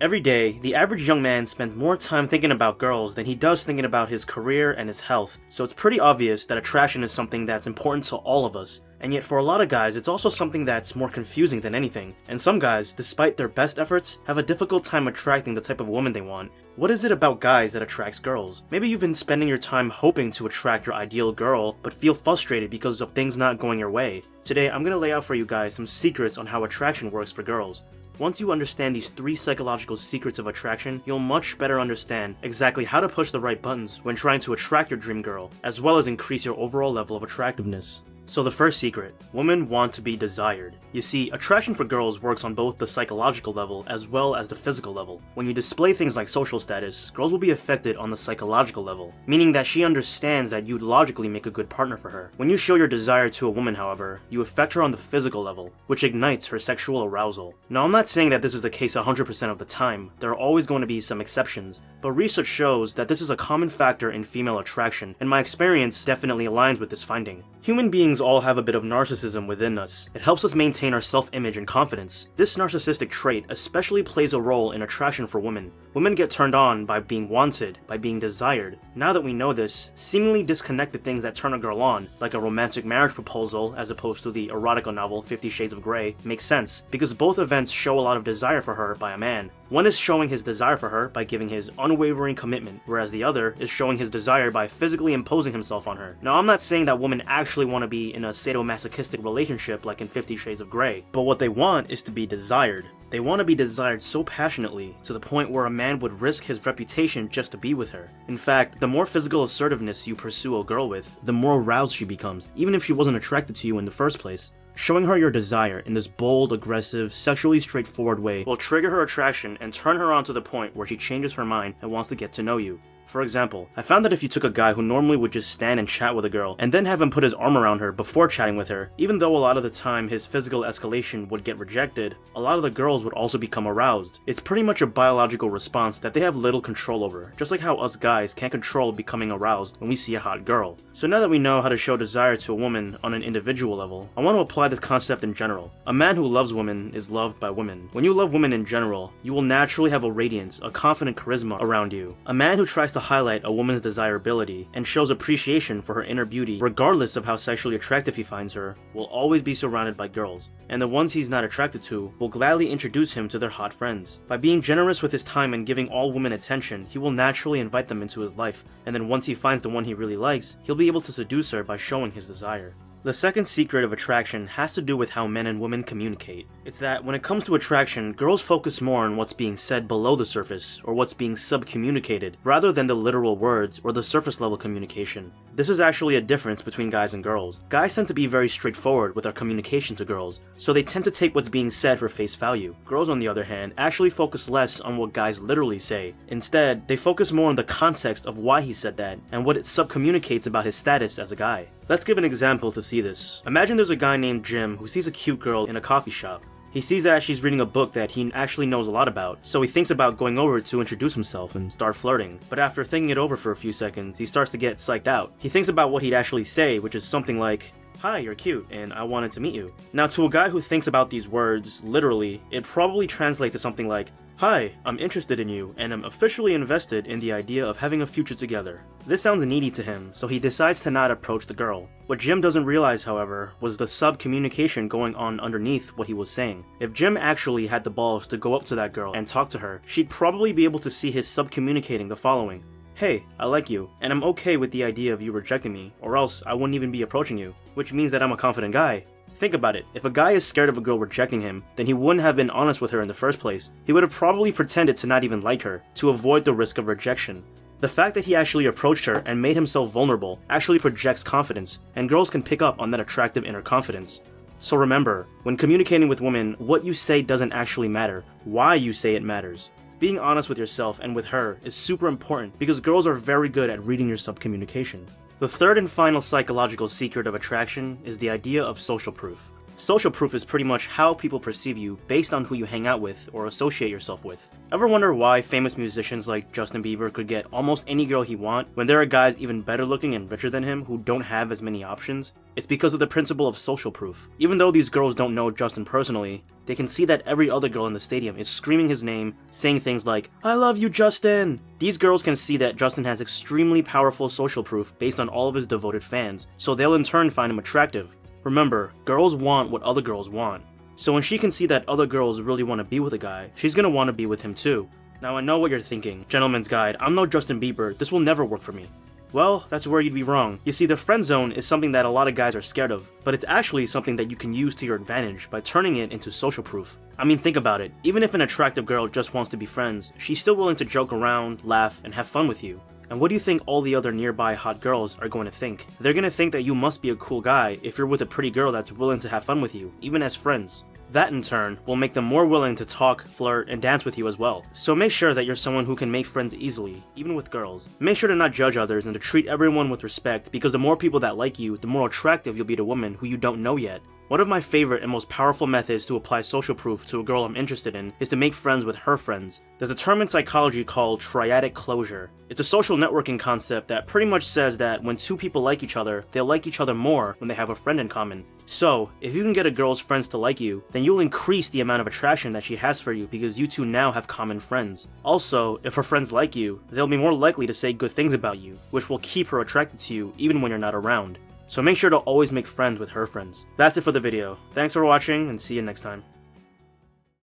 Every day, the average young man spends more time thinking about girls than he does thinking about his career and his health, so it's pretty obvious that attraction is something that's important to all of us. And yet for a lot of guys, it's also something that's more confusing than anything. And some guys, despite their best efforts, have a difficult time attracting the type of woman they want. What is it about guys that attracts girls? Maybe you've been spending your time hoping to attract your ideal girl, but feel frustrated because of things not going your way. Today, I'm gonna lay out for you guys some secrets on how attraction works for girls. Once you understand these 3 psychological secrets of attraction, you'll much better understand exactly how to push the right buttons when trying to attract your dream girl, as well as increase your overall level of attractiveness. So the first secret, women want to be desired. You see, attraction for girls works on both the psychological level as well as the physical level. When you display things like social status, girls will be affected on the psychological level, meaning that she understands that you'd logically make a good partner for her. When you show your desire to a woman, however, you affect her on the physical level, which ignites her sexual arousal. Now, I'm not saying that this is the case 100% of the time. There are always going to be some exceptions, but research shows that this is a common factor in female attraction, and my experience definitely aligns with this finding. Human beings all have a bit of narcissism within us. It helps us maintain our self-image and confidence. This narcissistic trait especially plays a role in attraction for women. Women get turned on by being wanted, by being desired. Now that we know this, seemingly disconnected things that turn a girl on, like a romantic marriage proposal as opposed to the erotica novel 50 Shades of Grey, makes sense, because both events show a lot of desire for her by a man. One is showing his desire for her by giving his unwavering commitment, whereas the other is showing his desire by physically imposing himself on her. Now, I'm not saying that women actually want to be in a sadomasochistic relationship like in 50 Shades of Grey, but what they want is to be desired. They want to be desired so passionately, to the point where a man would risk his reputation just to be with her. In fact, the more physical assertiveness you pursue a girl with, the more aroused she becomes, even if she wasn't attracted to you in the first place. Showing her your desire in this bold, aggressive, sexually straightforward way will trigger her attraction and turn her on to the point where she changes her mind and wants to get to know you. For example, I found that if you took a guy who normally would just stand and chat with a girl, and then have him put his arm around her before chatting with her, even though a lot of the time his physical escalation would get rejected, a lot of the girls would also become aroused. It's pretty much a biological response that they have little control over, just like how us guys can't control becoming aroused when we see a hot girl. So now that we know how to show desire to a woman on an individual level, I want to apply this concept in general. A man who loves women is loved by women. When you love women in general, you will naturally have a radiance, a confident charisma around you. A man who tries to highlight a woman's desirability and shows appreciation for her inner beauty, regardless of how sexually attractive he finds her, will always be surrounded by girls, and the ones he's not attracted to will gladly introduce him to their hot friends. By being generous with his time and giving all women attention, he will naturally invite them into his life, and then once he finds the one he really likes, he'll be able to seduce her by showing his desire. The second secret of attraction has to do with how men and women communicate. It's that when it comes to attraction, girls focus more on what's being said below the surface, or what's being sub-communicated, rather than the literal words or the surface level communication. This is actually a difference between guys and girls. Guys tend to be very straightforward with our communication to girls, so they tend to take what's being said for face value. Girls, on the other hand, actually focus less on what guys literally say. Instead, they focus more on the context of why he said that, and what it sub-communicates about his status as a guy. Let's give an example to see this. Imagine there's a guy named Jim who sees a cute girl in a coffee shop. He sees that she's reading a book that he actually knows a lot about, so he thinks about going over to introduce himself and start flirting. But after thinking it over for a few seconds, he starts to get psyched out. He thinks about what he'd actually say, which is something like, "Hi, you're cute, and I wanted to meet you." Now, to a guy who thinks about these words literally, it probably translates to something like, "Hi, I'm interested in you, and I'm officially invested in the idea of having a future together." This sounds needy to him, so he decides to not approach the girl. What Jim doesn't realize, however, was the sub-communication going on underneath what he was saying. If Jim actually had the balls to go up to that girl and talk to her, she'd probably be able to see his sub-communicating the following. "Hey, I like you, and I'm okay with the idea of you rejecting me, or else I wouldn't even be approaching you," which means that I'm a confident guy. Think about it, if a guy is scared of a girl rejecting him, then he wouldn't have been honest with her in the first place. He would have probably pretended to not even like her, to avoid the risk of rejection. The fact that he actually approached her and made himself vulnerable actually projects confidence, and girls can pick up on that attractive inner confidence. So remember, when communicating with women, what you say doesn't actually matter, why you say it matters. Being honest with yourself and with her is super important because girls are very good at reading your sub-communication. The third and final psychological secret of attraction is the idea of social proof. Social proof is pretty much how people perceive you based on who you hang out with or associate yourself with. Ever wonder why famous musicians like Justin Bieber could get almost any girl he wants when there are guys even better looking and richer than him who don't have as many options? It's because of the principle of social proof. Even though these girls don't know Justin personally, they can see that every other girl in the stadium is screaming his name, saying things like, "I love you, Justin!" These girls can see that Justin has extremely powerful social proof based on all of his devoted fans, so they'll in turn find him attractive. Remember, girls want what other girls want. So when she can see that other girls really want to be with a guy, she's gonna want to be with him too. Now I know what you're thinking. Gentleman's guide, I'm no Justin Bieber, this will never work for me. Well, that's where you'd be wrong. You see, the friend zone is something that a lot of guys are scared of, but it's actually something that you can use to your advantage by turning it into social proof. I mean, think about it. Even if an attractive girl just wants to be friends, she's still willing to joke around, laugh, and have fun with you. And what do you think all the other nearby hot girls are going to think? They're going to think that you must be a cool guy if you're with a pretty girl that's willing to have fun with you, even as friends. That in turn will make them more willing to talk, flirt, and dance with you as well. So make sure that you're someone who can make friends easily, even with girls. Make sure to not judge others and to treat everyone with respect, because the more people that like you, the more attractive you'll be to women who you don't know yet. One of my favorite and most powerful methods to apply social proof to a girl I'm interested in is to make friends with her friends. There's a term in psychology called triadic closure. It's a social networking concept that pretty much says that when two people like each other, they'll like each other more when they have a friend in common. So, if you can get a girl's friends to like you, then you'll increase the amount of attraction that she has for you because you two now have common friends. Also, if her friends like you, they'll be more likely to say good things about you, which will keep her attracted to you even when you're not around. So make sure to always make friends with her friends. That's it for the video. Thanks for watching and see you next time.